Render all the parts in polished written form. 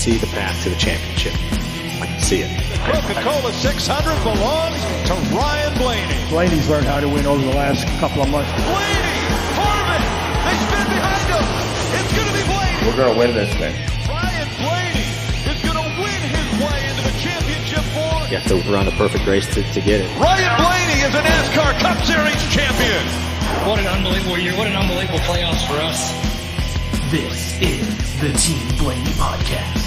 see the path to the championship. I can see it. Coca-Cola 600 belongs to Ryan Blaney. Blaney's learned how to win over the last couple of months. Blaney! Harmon! They spin behind him! It's going to be Blaney! We're going to win this thing. Ryan Blaney is going to win his way into the championship for... You have to run a perfect race to get it. Ryan Blaney is a NASCAR Cup Series champion! What an unbelievable year. What an unbelievable playoffs for us. This is the Team Blaney Podcast.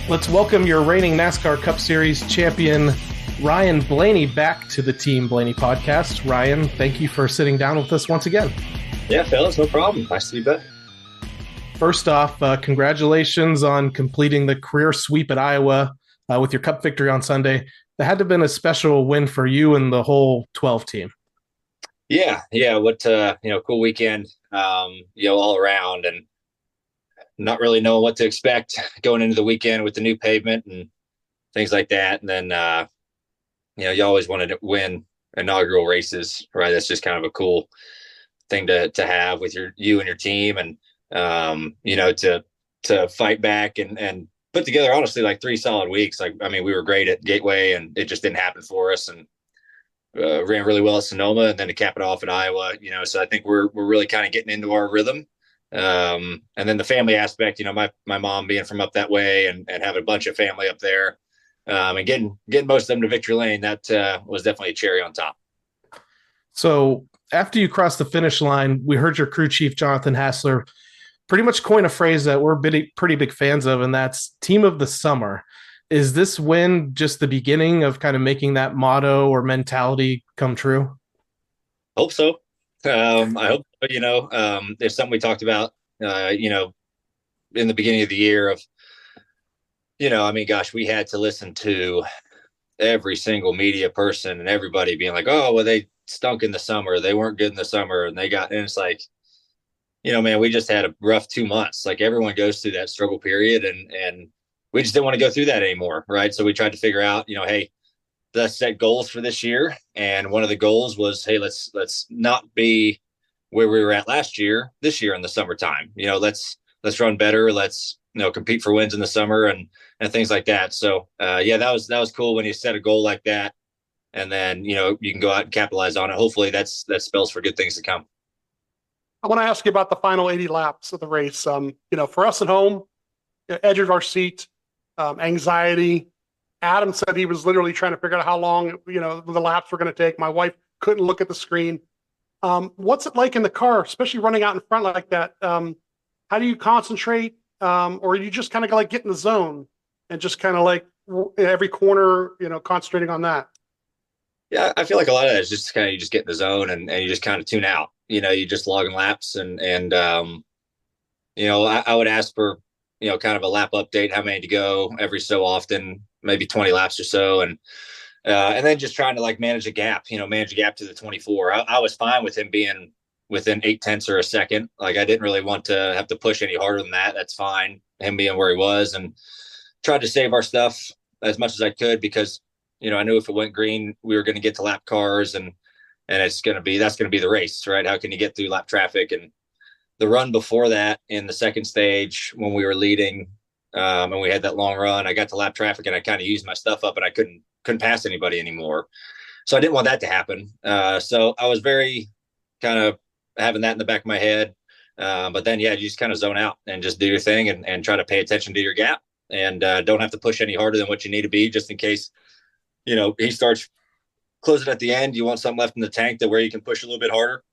Let's welcome your reigning NASCAR Cup Series champion, Ryan Blaney, back to the Team Blaney Podcast. Ryan, thank you for sitting down with us once again. Yeah, fellas, no problem. Nice to be back. First off, congratulations on completing the career sweep at Iowa with your Cup victory on Sunday. That had to have been a special win for you and the whole 12 team. Yeah. What cool weekend, all around, and not really knowing what to expect going into the weekend with the new pavement and things like that. And then, you always wanted to win inaugural races, right? That's just kind of a cool thing to have with you and your team, and to fight back and put together, honestly, like 3 solid weeks. We were great at Gateway, and it just didn't happen for us, and ran really well at Sonoma, and then to cap it off at Iowa. So I think we're really kind of getting into our rhythm. And then the family aspect, my mom being from up that way and having a bunch of family up there, and getting most of them to victory lane, that was definitely a cherry on top. So after you crossed the finish line, we heard your crew chief, Jonathan Hassler, pretty much coin a phrase that we're pretty big fans of, and that's Team of the Summer. Is this win just the beginning of kind of making that motto or mentality come true? Hope so. I hope, it's something we talked about, in the beginning of the year of, we had to listen to every single media person and everybody being like, oh, well, they stunk in the summer. They weren't good in the summer. And it's like, man, we just had a rough 2 months. Like, everyone goes through that struggle period, and we just didn't want to go through that anymore. Right. So we tried to figure out, hey, let's set goals for this year. And one of the goals was, hey, let's not be where we were at last year, this year in the summertime. Let's run better. Let's, compete for wins in the summer and things like that. So that was cool when you set a goal like that. And then, you can go out and capitalize on it. Hopefully that spells for good things to come. I want to ask you about the final 80 laps of the race. For us at home, edge of our seat, anxiety. Adam said he was literally trying to figure out how long, the laps were going to take. My wife couldn't look at the screen. What's it like in the car, especially running out in front like that? How do you concentrate? Or you just kind of like get in the zone and just kind of like every corner, concentrating on that? Yeah, I feel like a lot of that is just kind of, you just get in the zone and you just kind of tune out. You just logging laps and I would ask for, kind of a lap update, how many to go every so often, maybe 20 laps or so. And then just trying to manage a gap to the 24. I was fine with him being within 0.8 or a second. I didn't really want to have to push any harder than that. That's fine. Him being where he was, and tried to save our stuff as much as I could, because, I knew if it went green, we were going to get to lap cars, and that's going to be the race, right? How can you get through lap traffic? And the run before that, in the second stage, when we were leading, and we had that long run, I got to lap traffic and I kind of used my stuff up, and I couldn't pass anybody anymore. So I didn't want that to happen. So I was very kind of having that in the back of my head. But then, you just kind of zone out and just do your thing and try to pay attention to your gap, and don't have to push any harder than what you need to be, just in case, he starts closing at the end. You want something left in the tank where you can push a little bit harder.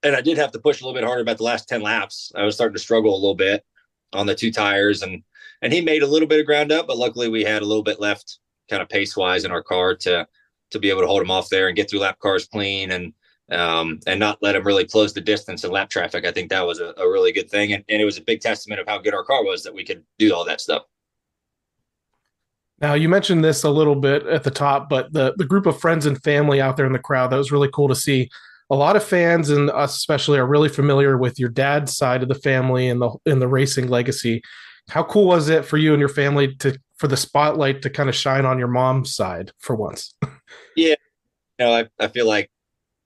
And I did have to push a little bit harder about the last 10 laps. I was starting to struggle a little bit on the 2 tires, and he made a little bit of ground up, but luckily we had a little bit left kind of pace wise in our car to be able to hold him off there and get through lap cars clean, and not let him really close the distance in lap traffic. I think that was a really good thing. And it was a big testament of how good our car was that we could do all that stuff. Now, you mentioned this a little bit at the top, but the group of friends and family out there in the crowd, that was really cool to see. A lot of fans, and us especially, are really familiar with your dad's side of the family and the racing legacy. How cool was it for you and your family for the spotlight to kind of shine on your mom's side for once? Yeah. I feel like,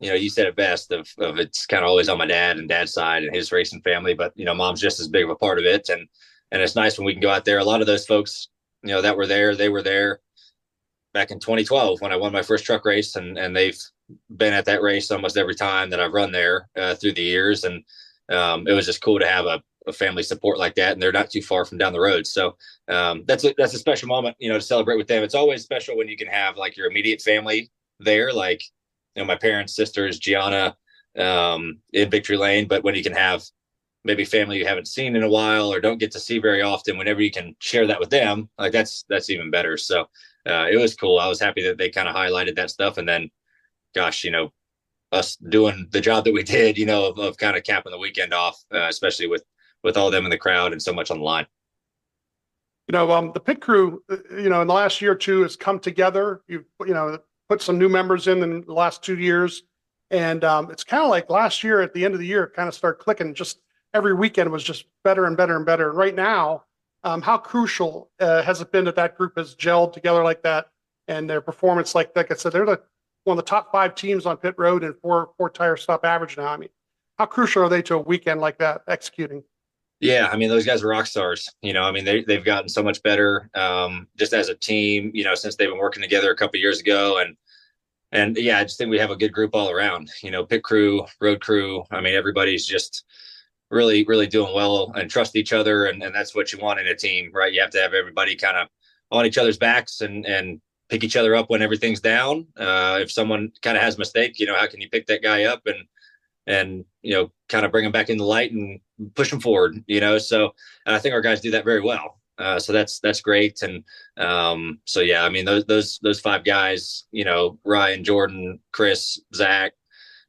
you said it best of it's kind of always on my dad and dad's side and his racing family, but, mom's just as big of a part of it. And and it's nice when we can go out there. A lot of those folks, that were there, they were there back in 2012 when I won my first truck race, and they've been at that race almost every time that I've run there through the years. And it was just cool to have a family support like that, and they're not too far from down the road. So that's a special moment, to celebrate with them. It's always special when you can have like your immediate family there, like, my parents, sisters, Gianna, in Victory Lane. But when you can have maybe family you haven't seen in a while or don't get to see very often, whenever you can share that with them, like that's even better. So it was cool. I was happy that they kind of highlighted that stuff. And then, gosh, us doing the job that we did, of kind of capping the weekend off, especially with all of them in the crowd and so much on the line. The pit crew, in the last year or two has come together. You've, put some new members in the last 2 years. And it's kind of like last year at the end of the year, kind of started clicking. Just every weekend was just better and better and better. Right now, how crucial has it been that group has gelled together like that, and their performance, like I said, they're one of the top 5 teams on pit road and four tire stop average now. I mean, how crucial are they to a weekend like that executing? Yeah, I mean, those guys are rock stars. They've gotten so much better just as a team, since they've been working together a couple of years ago. And yeah, I just think we have a good group all around, pit crew, road crew. I mean, everybody's just really, really doing well and trust each other. And that's what you want in a team, right? You have to have everybody kind of on each other's backs and pick each other up when everything's down. If someone kind of has a mistake, how can you pick that guy up and kind of bring them back in the light and push them forward, so I think our guys do that very well. So that's great. And so, yeah, I mean, those 5 guys, Ryan, Jordan, Chris, Zach,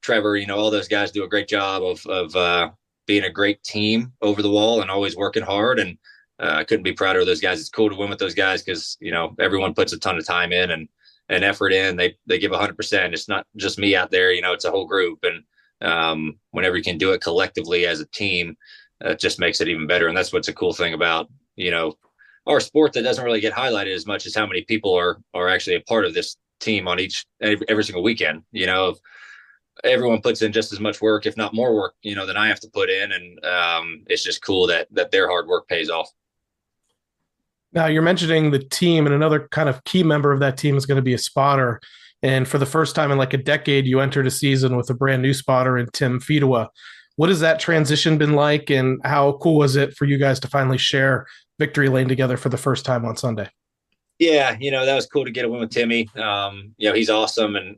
Trevor, all those guys do a great job of being a great team over the wall and always working hard. And I couldn't be prouder of those guys. It's cool to win with those guys because, everyone puts a ton of time in and effort in. They give 100%. It's not just me out there, it's a whole group. And whenever you can do it collectively as a team, it just makes it even better. And that's what's a cool thing about, our sport that doesn't really get highlighted as much as how many people are actually a part of this team on every single weekend. Everyone puts in just as much work, if not more work, than I have to put in. And it's just cool that their hard work pays off. Now you're mentioning the team, and another kind of key member of that team is going to be a spotter. And for the first time in like a decade, you entered a season with a brand new spotter in Tim Fedewa. What has that transition been like, and how cool was it for you guys to finally share Victory Lane together for the first time on Sunday? Yeah, that was cool to get a win with Timmy. He's awesome, and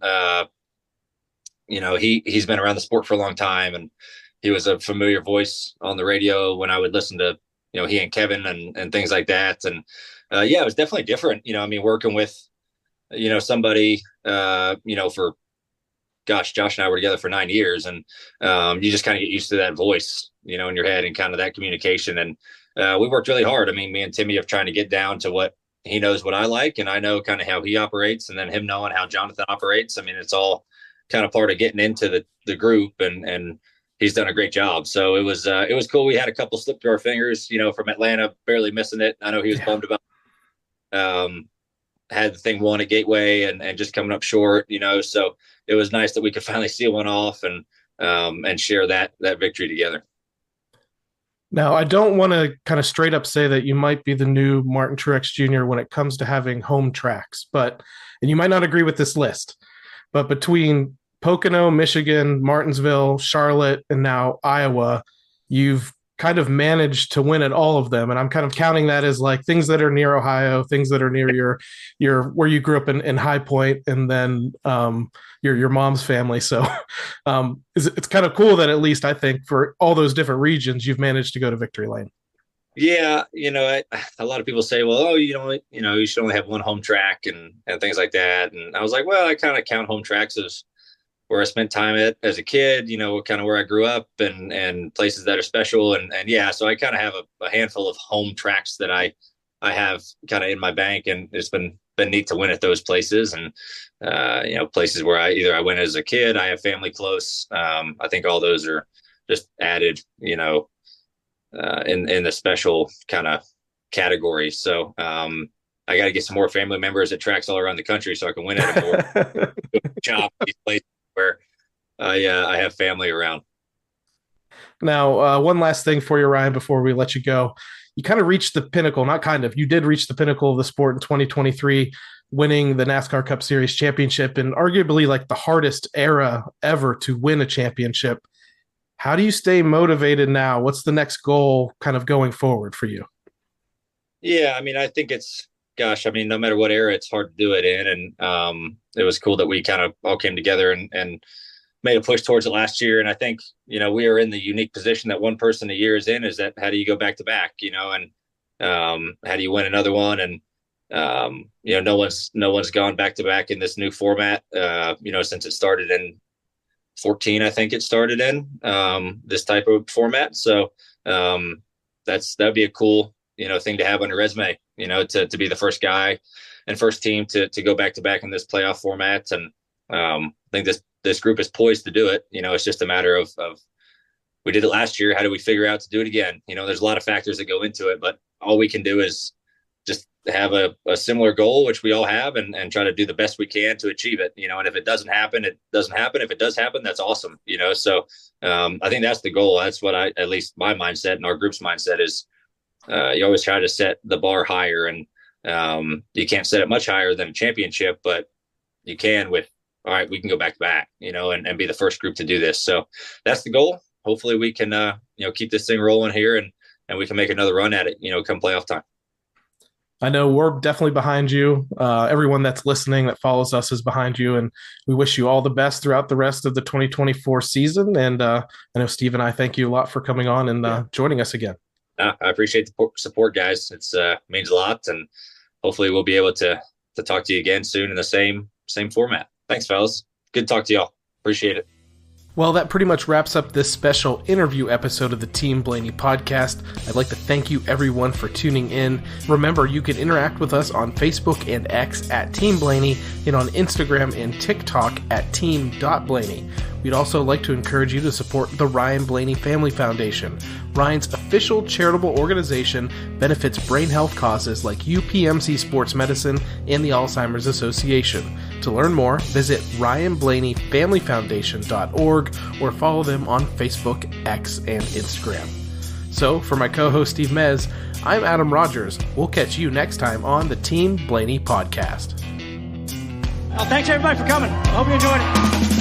he's been around the sport for a long time, and he was a familiar voice on the radio when I would listen to he and Kevin and things like that. And it was definitely different. Working with somebody, for, gosh, Josh and I were together for 9 years, and you just kind of get used to that voice, in your head and kind of that communication. And we worked really hard. I mean, me and Timmy have trying to get down to what he knows what I like, and I know kind of how he operates, and then him knowing how Jonathan operates. I mean, it's all kind of part of getting into the group, and he's done a great job. So it was cool. We had a couple slip through our fingers, from Atlanta, barely missing it. I know he was bummed about had the thing won at Gateway and just coming up short, so it was nice that we could finally seal one off and share that victory together. Now, I don't want to kind of straight up say that you might be the new Martin Truex Jr. when it comes to having home tracks, and you might not agree with this list, but between Pocono, Michigan, Martinsville, Charlotte, and now Iowa, you've kind of managed to win at all of them. And I'm kind of counting that as like things that are near Ohio, things that are near your where you grew up in High Point, and then your mom's family. So it's kind of cool that at least I think for all those different regions, you've managed to go to Victory Lane. Yeah, a lot of people say, well, you should only have one home track and things like that. And I was like, well, I kind of count home tracks as where I spent time as a kid, kind of where I grew up and places that are special. And yeah, so I kind of have a handful of home tracks that I have kind of in my bank, and it's been neat to win at those places. And, places where I went as a kid, I have family close. I think all those are just added, in the special kind of category. So, I got to get some more family members at tracks all around the country so I can win at a more job these places where I have family around. Now, one last thing for you, Ryan, before we let you go. you kind of reached the pinnacle, not kind of, you did reach the pinnacle of the sport in 2023, winning the NASCAR Cup Series championship and arguably like the hardest era ever to win a championship. How do you stay motivated now? What's the next goal kind of going forward for you? Yeah, I mean, I think no matter what era, it's hard to do it in. And it was cool that we kind of all came together and made a push towards it last year. And I think, we are in the unique position that one person a year is in, is that how do you go back to back, and how do you win another one? And, no one's gone back to back in this new format, since it started in 14, I think it started in this type of format. So that'd be a cool, thing to have on your resume, to be the first guy and first team to go back to back in this playoff format. And I think this group is poised to do it. It's just a matter of we did it last year. How do we figure out to do it again? There's a lot of factors that go into it, but all we can do is just have a similar goal, which we all have, and try to do the best we can to achieve it. And if it doesn't happen, it doesn't happen. If it does happen, that's awesome. So I think that's the goal. That's what at least my mindset and our group's mindset is. You always try to set the bar higher, and you can't set it much higher than a championship, but you can with, all right, we can go back to back, and be the first group to do this. So that's the goal. Hopefully we can, keep this thing rolling here and we can make another run at it, come playoff time. I know we're definitely behind you. Everyone that's listening that follows us is behind you, and we wish you all the best throughout the rest of the 2024 season. And I know Steve and I thank you a lot for coming on and joining us again. I appreciate the support, guys. It's means a lot, and hopefully we'll be able to talk to you again soon in the same format. Thanks, fellas. Good to talk to y'all. Appreciate it. Well, that pretty much wraps up this special interview episode of the Team Blaney podcast. I'd like to thank you everyone for tuning in. Remember, you can interact with us on Facebook and X at Team Blaney and on Instagram and TikTok at team.blaney. We'd also like to encourage you to support the Ryan Blaney Family Foundation. Ryan's official charitable organization benefits brain health causes like UPMC Sports Medicine and the Alzheimer's Association. To learn more, visit ryanblaneyfamilyfoundation.org or follow them on Facebook, X, and Instagram. So, for my co-host Steve Mez, I'm Adam Rogers. We'll catch you next time on the Team Blaney podcast. Well, thanks everybody for coming. I hope you enjoyed it.